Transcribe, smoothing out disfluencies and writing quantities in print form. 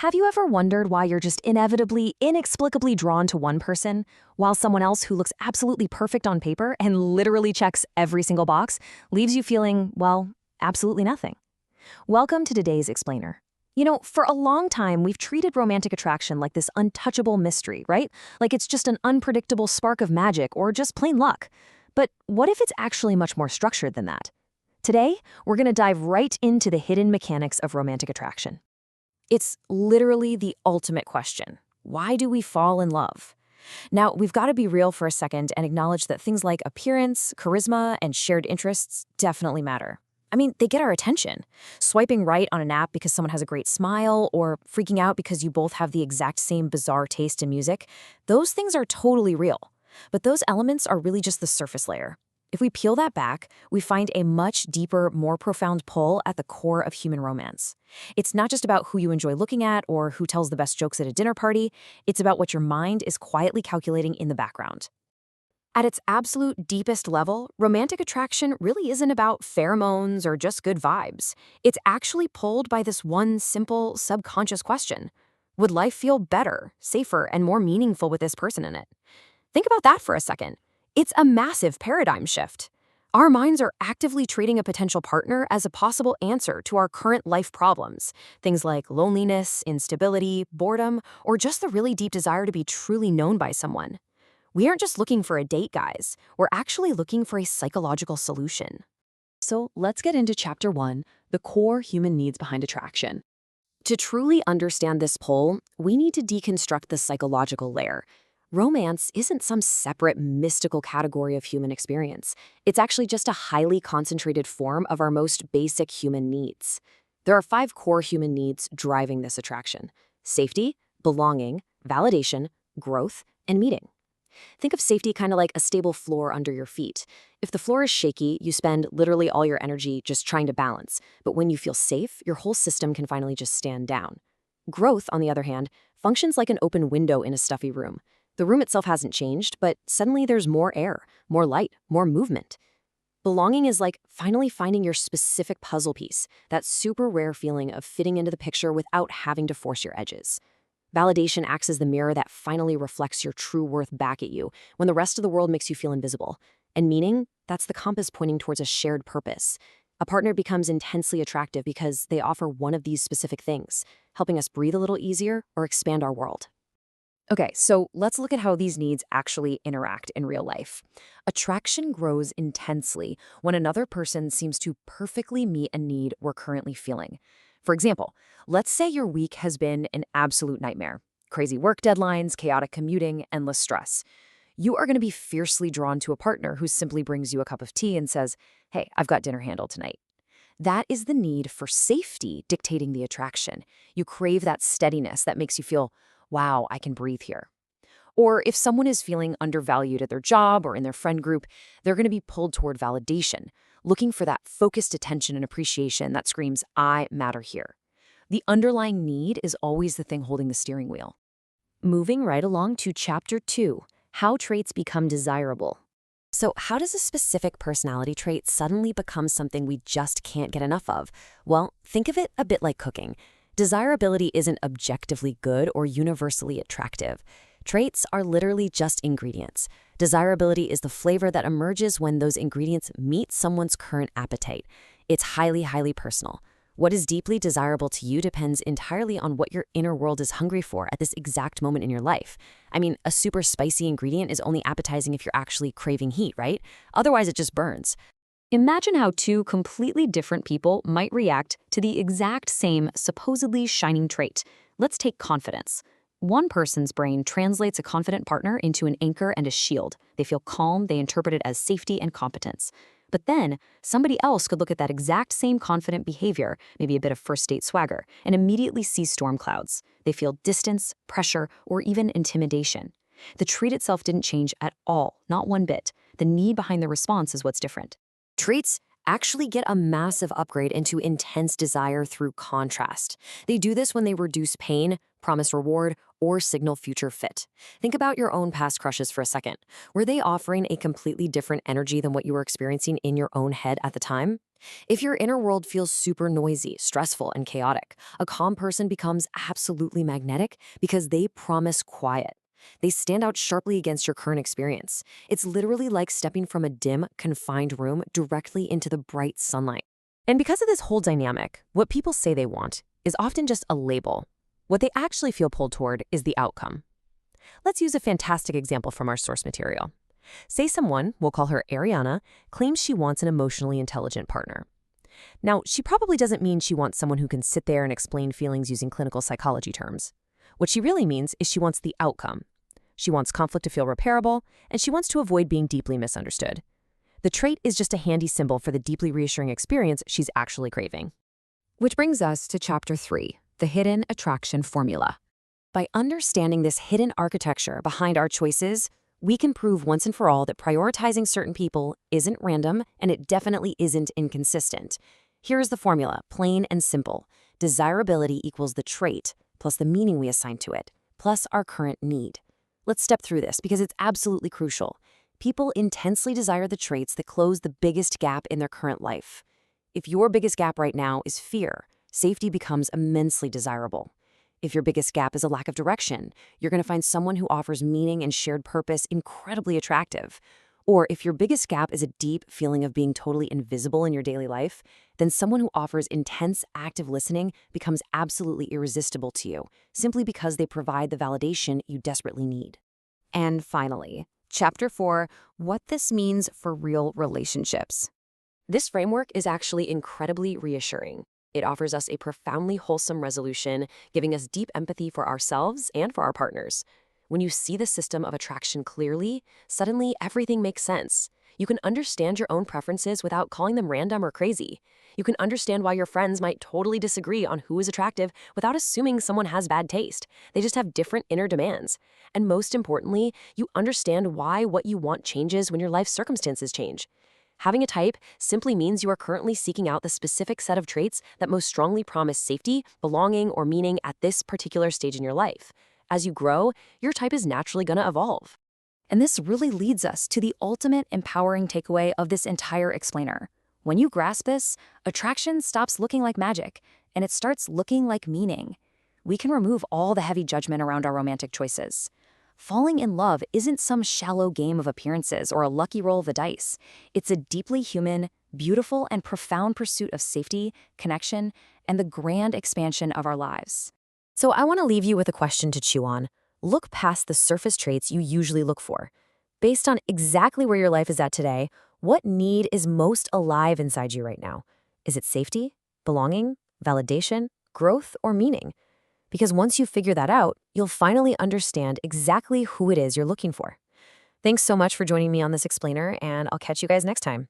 Have you ever wondered why you're just inevitably, inexplicably drawn to one person, while someone else who looks absolutely perfect on paper and literally checks every single box leaves you feeling, well, absolutely nothing? Welcome to today's explainer. For a long time, we've treated romantic attraction like this untouchable mystery, right? Like it's just an unpredictable spark of magic or just plain luck. But what if it's actually much more structured than that? Today, we're going to dive right into the hidden mechanics of romantic attraction. It's literally the ultimate question. Why do we fall in love? Now, we've got to be real for a second and acknowledge that things like appearance, charisma, and shared interests definitely matter. I mean, they get our attention. Swiping right on an app because someone has a great smile, or freaking out because you both have the exact same bizarre taste in music, those things are totally real. But those elements are really just the surface layer. If we peel that back, we find a much deeper, more profound pull at the core of human romance. It's not just about who you enjoy looking at or who tells the best jokes at a dinner party. It's about what your mind is quietly calculating in the background. At its absolute deepest level, romantic attraction really isn't about pheromones or just good vibes. It's actually pulled by this one simple, subconscious question. Would life feel better, safer, and more meaningful with this person in it? Think about that for a second. It's a massive paradigm shift. Our minds are actively treating a potential partner as a possible answer to our current life problems, things like loneliness, instability, boredom, or just the really deep desire to be truly known by someone. We aren't just looking for a date, guys. We're actually looking for a psychological solution. So let's get into Chapter 1, the core human needs behind attraction. To truly understand this pull, we need to deconstruct the psychological layer. Romance isn't some separate mystical category of human experience. It's actually just a highly concentrated form of our most basic human needs. There are 5 core human needs driving this attraction: safety, belonging, validation, growth, and meeting. Think of safety kind of like a stable floor under your feet. If the floor is shaky, you spend literally all your energy just trying to balance. But when you feel safe, your whole system can finally just stand down. Growth, on the other hand, functions like an open window in a stuffy room. The room itself hasn't changed, but suddenly there's more air, more light, more movement. Belonging is like finally finding your specific puzzle piece, that super rare feeling of fitting into the picture without having to force your edges. Validation acts as the mirror that finally reflects your true worth back at you when the rest of the world makes you feel invisible. And meaning, that's the compass pointing towards a shared purpose. A partner becomes intensely attractive because they offer one of these specific things, helping us breathe a little easier or expand our world. Okay, so let's look at how these needs actually interact in real life. Attraction grows intensely when another person seems to perfectly meet a need we're currently feeling. For example, let's say your week has been an absolute nightmare. Crazy work deadlines, chaotic commuting, endless stress. You are going to be fiercely drawn to a partner who simply brings you a cup of tea and says, "Hey, I've got dinner handled tonight." That is the need for safety dictating the attraction. You crave that steadiness that makes you feel, wow, I can breathe here. Or if someone is feeling undervalued at their job or in their friend group, they're going to be pulled toward validation, looking for that focused attention and appreciation that screams, I matter here. The underlying need is always the thing holding the steering wheel. Moving right along to Chapter 2, how traits become desirable. So how does a specific personality trait suddenly become something we just can't get enough of? Well, think of it a bit like cooking. Desirability isn't objectively good or universally attractive. Traits are literally just ingredients. Desirability is the flavor that emerges when those ingredients meet someone's current appetite. It's highly, highly personal. What is deeply desirable to you depends entirely on what your inner world is hungry for at this exact moment in your life. I mean, a super spicy ingredient is only appetizing if you're actually craving heat, right? Otherwise, it just burns. Imagine how 2 completely different people might react to the exact same supposedly shining trait. Let's take confidence. One person's brain translates a confident partner into an anchor and a shield. They feel calm, they interpret it as safety and competence. But then, somebody else could look at that exact same confident behavior, maybe a bit of first date swagger, and immediately see storm clouds. They feel distance, pressure, or even intimidation. The trait itself didn't change at all, not one bit. The need behind the response is what's different. Traits actually get a massive upgrade into intense desire through contrast. They do this when they reduce pain, promise reward, or signal future fit. Think about your own past crushes for a second. Were they offering a completely different energy than what you were experiencing in your own head at the time? If your inner world feels super noisy, stressful, and chaotic, a calm person becomes absolutely magnetic because they promise quiet. They stand out sharply against your current experience. It's literally like stepping from a dim, confined room directly into the bright sunlight. And because of this whole dynamic, what people say they want is often just a label. What they actually feel pulled toward is the outcome. Let's use a fantastic example from our source material. Say someone, we'll call her Ariana, claims she wants an emotionally intelligent partner. Now, she probably doesn't mean she wants someone who can sit there and explain feelings using clinical psychology terms. What she really means is she wants the outcome. She wants conflict to feel repairable, and she wants to avoid being deeply misunderstood. The trait is just a handy symbol for the deeply reassuring experience she's actually craving. Which brings us to Chapter 3, the hidden attraction formula. By understanding this hidden architecture behind our choices, we can prove once and for all that prioritizing certain people isn't random and it definitely isn't inconsistent. Here's the formula, plain and simple. Desirability equals the trait plus the meaning we assign to it, plus our current need. Let's step through this because it's absolutely crucial. People intensely desire the traits that close the biggest gap in their current life. If your biggest gap right now is fear, safety becomes immensely desirable. If your biggest gap is a lack of direction, you're going to find someone who offers meaning and shared purpose incredibly attractive. Or if your biggest gap is a deep feeling of being totally invisible in your daily life, then someone who offers intense, active listening becomes absolutely irresistible to you, simply because they provide the validation you desperately need. And finally, Chapter 4, what this means for real relationships. This framework is actually incredibly reassuring. It offers us a profoundly wholesome resolution, giving us deep empathy for ourselves and for our partners. When you see the system of attraction clearly, suddenly everything makes sense. You can understand your own preferences without calling them random or crazy. You can understand why your friends might totally disagree on who is attractive without assuming someone has bad taste. They just have different inner demands. And most importantly, you understand why what you want changes when your life circumstances change. Having a type simply means you are currently seeking out the specific set of traits that most strongly promise safety, belonging, or meaning at this particular stage in your life. As you grow, your type is naturally going to evolve. And this really leads us to the ultimate empowering takeaway of this entire explainer. When you grasp this, attraction stops looking like magic, and it starts looking like meaning. We can remove all the heavy judgment around our romantic choices. Falling in love isn't some shallow game of appearances or a lucky roll of the dice. It's a deeply human, beautiful, and profound pursuit of safety, connection, and the grand expansion of our lives. So I want to leave you with a question to chew on. Look past the surface traits you usually look for. Based on exactly where your life is at today, what need is most alive inside you right now? Is it safety, belonging, validation, growth, or meaning? Because once you figure that out, you'll finally understand exactly who it is you're looking for. Thanks so much for joining me on this explainer, and I'll catch you guys next time.